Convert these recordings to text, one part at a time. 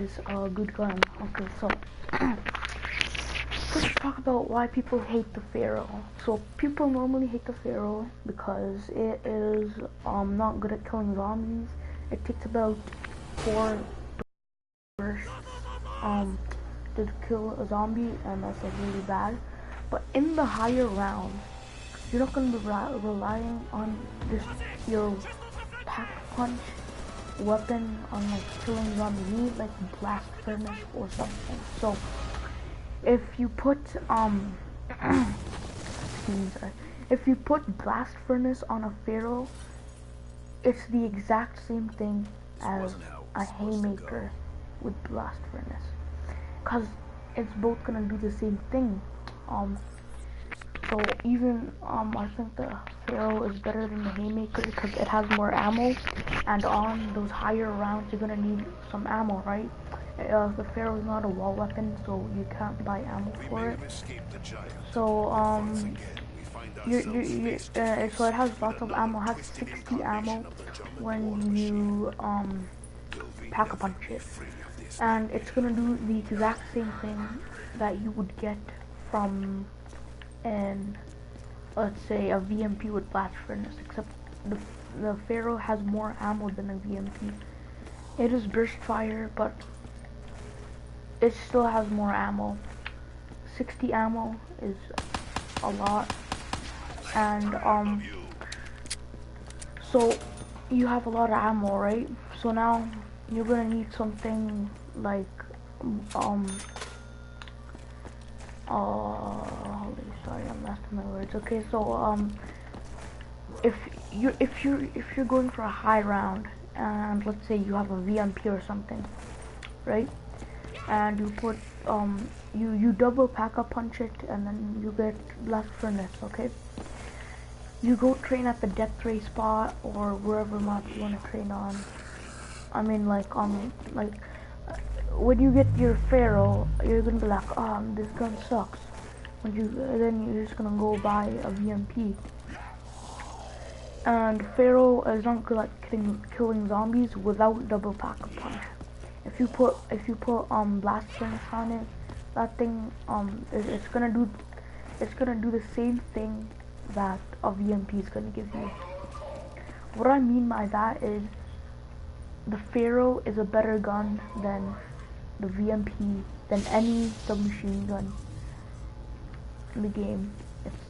is a good gun. Okay, so let's talk about why people hate the Pharo. So people normally hate the Pharo because it is not good at killing zombies. It takes about 4 bursts to kill a zombie, and that's like really bad. But in the higher rounds, you're not gonna be relying on just your pack punch weapon on like killing zombies. You need like blast furnace or something. So if you put if you put blast furnace on a Pharo, it's the exact same thing as a haymaker with blast furnace, cause it's both gonna do the same thing. So even I think the Pharo is better than the haymaker because it has more ammo, and on those higher rounds you're gonna need some ammo, right? The Pharo is not a wall weapon, so you can't buy ammo for it. So so it has lots of ammo. It has 60 ammo when you pack a punch it, and it's gonna do the exact same thing that you would get from an, let's say, a VMP with blast furnace, except the Pharo has more ammo than a VMP. It is burst fire, but it still has more ammo. 60 ammo is a lot, and so you have a lot of ammo, right? So now you're gonna need something like sorry, I'm lost in my words. Okay, so if you're going for a high round, and let's say you have a VMP or something, right? And you put you double pack a punch it, and then you get blast furnace. Okay, you go train at the death ray spot or wherever map you want to train on. I mean, like when you get your Pharo, you're gonna be like, this gun sucks. Then you're just gonna go buy a VMP. And Pharo is not good at killing zombies without double pack a punch. If you put blast furnace on it, that thing it's gonna do the same thing that a VMP is gonna give you. What I mean by that is the Pharo is a better gun than the VMP, than any submachine gun in the game. It's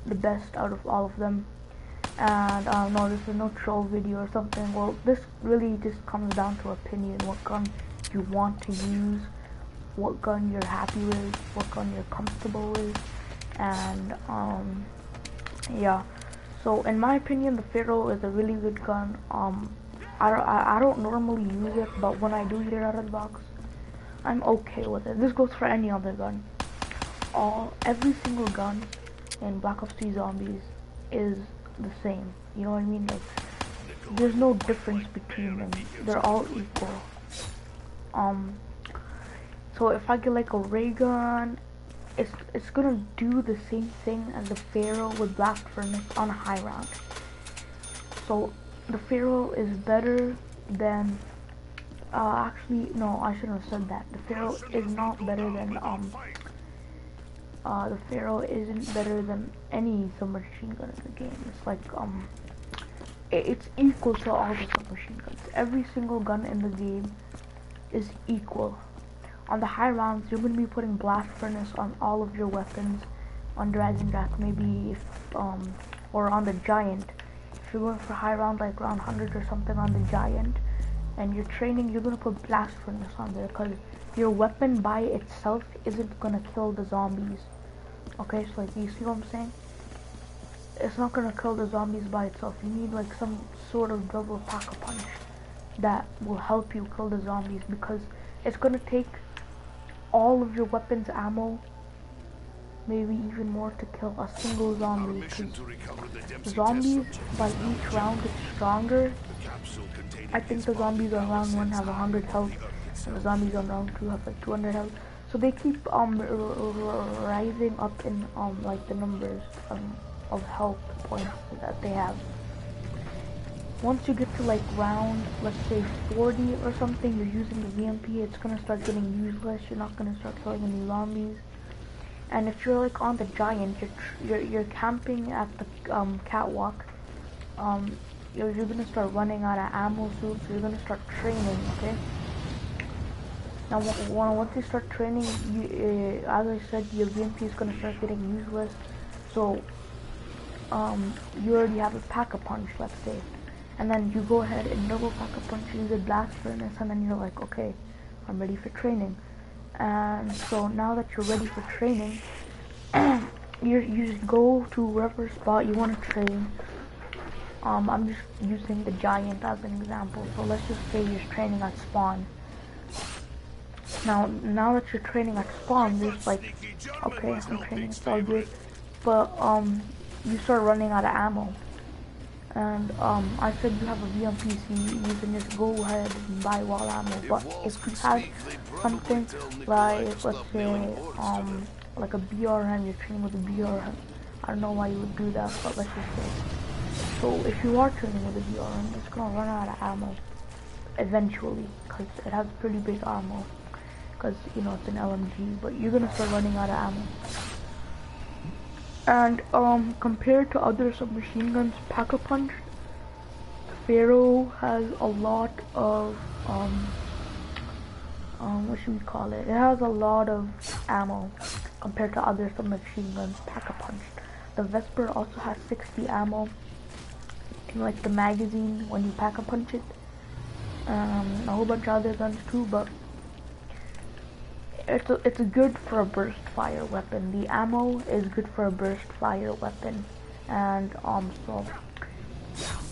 the best out of all of them. And no, this is no troll video or something. Well, this really just comes down to opinion. What gun you want to use, what gun you're happy with, what gun you're comfortable with, and yeah. So in my opinion, the Pharo is a really good gun. I don't normally use it, but when I do get it out of the box, I'm okay with it. This goes for any other gun. Every single gun in Black Ops 3 Zombies is the same. You know what I mean? Like, there's no difference between them. They're all equal. So if I get like a ray gun, it's gonna do the same thing as the Pharo with blast furnace on a high round. So the Pharo is better than actually no, I shouldn't have said that. The Pharo is not better than the Pharo isn't better than any submachine gun in the game. It's like it's equal to all the submachine guns. Every single gun in the game is equal. On the high rounds, you're gonna be putting blast furnace on all of your weapons. On Dragon Jack, maybe if or on the Giant. If you're going for high round, like round 100 or something on the Giant, and you're training, you're gonna put blast furnace on there because your weapon by itself isn't gonna kill the zombies. Okay, so like, you see what I'm saying? It's not gonna kill the zombies by itself. You need like some sort of double pack a punch that will help you kill the zombies, because it's gonna take all of your weapons ammo, maybe even more, to kill a single zombie. Zombies by each round get stronger. I think the zombies on round 1 have 100 health, and the zombies on round 2 have like 200 health. So they keep rising up in like the numbers of health points that they have. once you get to like round, let's say 40 or something, you're using the VMP, it's gonna start getting useless. You're not gonna start killing any zombies. And if you're like on the giant, you're camping at the catwalk. You're gonna start running out of ammo soon, so you're gonna start training. Okay. Now, once you start training, as I said, your VMP is gonna start getting useless. So, you already have a pack-a-punch, let's say, and then you go ahead and double pack-a-punch, use a blast furnace, and then you're like, okay, I'm ready for training. And so now that you're ready for training, you just go to wherever spot you want to train. I'm just using the giant as an example. So let's just say you're training at spawn. Now that you're training at spawn, there's like, okay, I'm training, it's all good, but you start running out of ammo. And I said you have a VMP, so you can just go ahead and buy wall ammo. But if you have something like, let's say, like a BRM, you're training with a BRM. I don't know why you would do that, but let's just say. So if you are training with a BRM, it's gonna run out of ammo eventually, because it has pretty big ammo. Because, you know, it's an LMG, but you're gonna start running out of ammo. And compared to other submachine guns, Pack-a-Punch, Pharo has a lot of what should we call it? It has a lot of ammo compared to other submachine guns. Pack-a-Punch. The Vesper also has 60 ammo in like the magazine when you Pack-a-Punch it. A whole bunch of other guns too, but it's good for a burst fire weapon. The ammo is good for a burst fire weapon, and so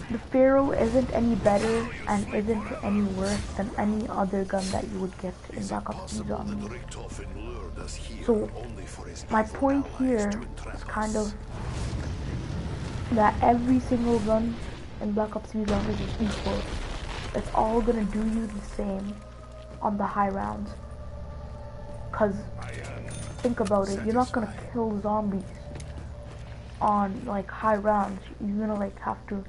the Pharo isn't any better and isn't any worse than any other gun that you would get in Black Ops 3 Zombies. So my point here is kind of that every single gun in Black Ops 3 Zombies is equal. It's all gonna do you the same on the high rounds. Cause think about it, you're not gonna kill zombies on like high rounds. You're gonna like have to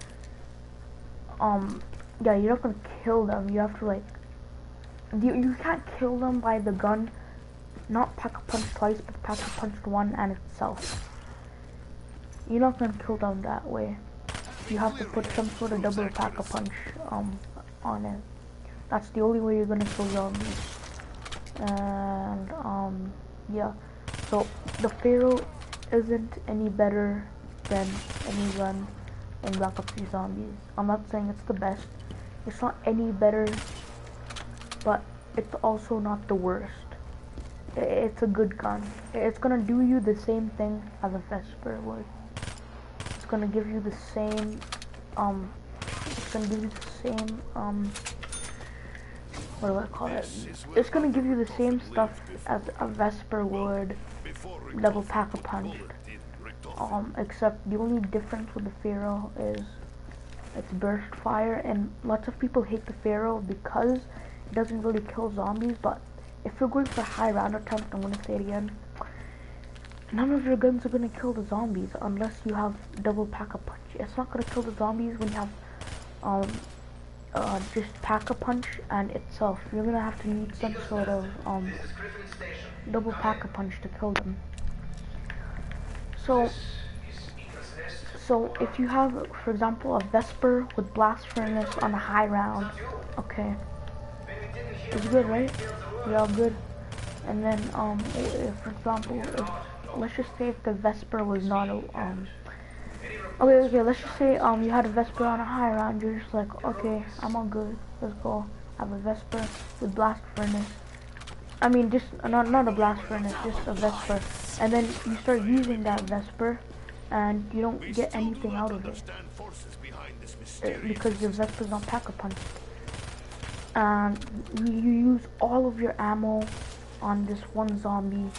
yeah, you're not gonna kill them. You have to like you can't kill them by the gun, not Pack-a-Punch twice, but Pack-a-Punch one and itself. You're not gonna kill them that way. You have to put some sort of double Pack-a-Punch on it. That's the only way you're gonna kill zombies. And yeah, so the Pharo isn't any better than any gun in Black Ops 3 Zombies. I'm not saying it's the best. It's not any better, but it's also not the worst. It's a good gun. It's gonna do you the same thing as a Vesper would. It's gonna give you the same it's gonna give you the same what do I call it? It's gonna give you the same stuff as a Vesper would, double Pack-a-Punch. Except the only difference with the Pharo is it's burst fire, and lots of people hate the Pharo because it doesn't really kill zombies. But if you're going for a high round attempt, I'm gonna say it again, none of your guns are gonna kill the zombies unless you have double Pack-a-Punch. It's not gonna kill the zombies when you have just Pack-a-Punch and itself. You're gonna have to need some sort of double Pack-a-Punch to kill them. So if you have, for example, a Vesper with blast furnace on a high round, okay, it's good, right? You're all good. And then if, for example, let's just say if the Vesper was not a okay, let's just say you had a Vesper on a high round. You're just like, okay, I'm all good, let's go. I have a Vesper with blast furnace. I mean, just not a blast furnace, just a Vesper. And then you start using that Vesper, and you don't get anything out of it because your Vesper's on Pack-a-Punch. And you use all of your ammo on this one zombie,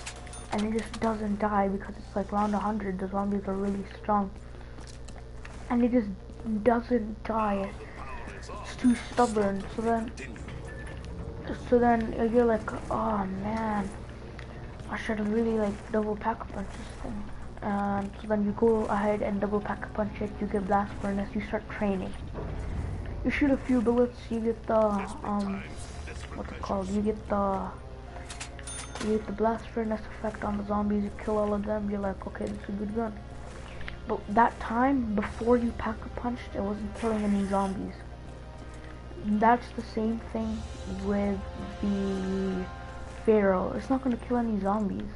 and it just doesn't die because it's like round 100. The zombies are really strong, and it just doesn't die. It's too stubborn. So then you're like, oh man, I should have really like double Pack-a-Punch this thing. And so then you go ahead and double Pack-a-Punch it. You get blast furnace. You start training. You shoot a few bullets, you get the what's it called? You get the blast furnace effect on the zombies. You kill all of them. You're like, okay, this is a good gun. But that time, before you pack-a-punched, it wasn't killing any zombies. That's the same thing with the Pharo. It's not gonna kill any zombies.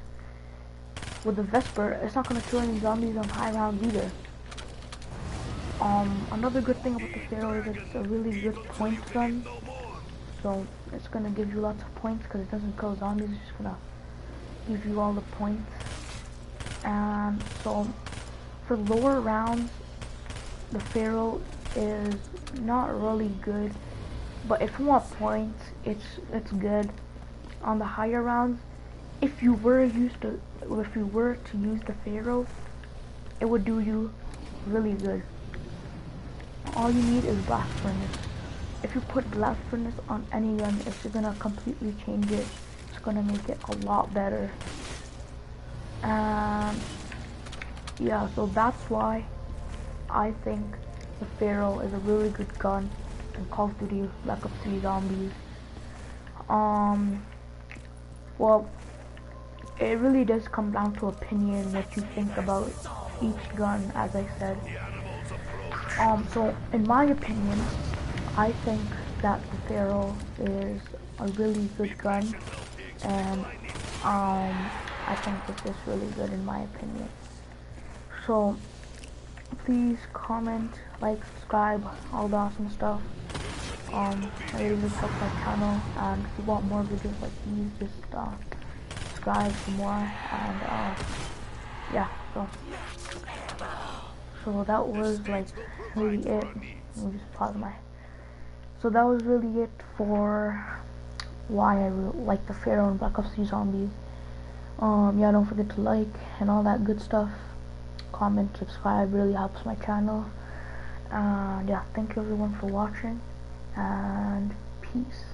With the Vesper, it's not gonna kill any zombies on high rounds either. Another good thing about the Pharo is that it's a really good points gun. So it's gonna give you lots of points because it doesn't kill zombies. It's just gonna give you all the points. And so for lower rounds, the Pharo is not really good. But if you want points, it's good. On the higher rounds, if you were to use the Pharo, it would do you really good. All you need is blast furnace. If you put blast furnace on any gun, it's gonna completely change it. It's gonna make it a lot better. And yeah, so that's why I think the Pharo is a really good gun in Call of Duty Black Ops 3 Zombies. Well, it really does come down to opinion, what you think about each gun, as I said. So in my opinion, I think that the Pharo is a really good gun, and I think this is really good in my opinion. So please comment, like, subscribe, all the awesome stuff. It really helps my channel, and if you want more videos like these, just subscribe for more. And yeah, so that was like really it. Let me just pause my. So that was really it for why I really like the Pharo and Black Ops 3 Zombies. Yeah, don't forget to like and all that good stuff. Comment, subscribe, really helps my channel. And yeah, thank you everyone for watching, and peace.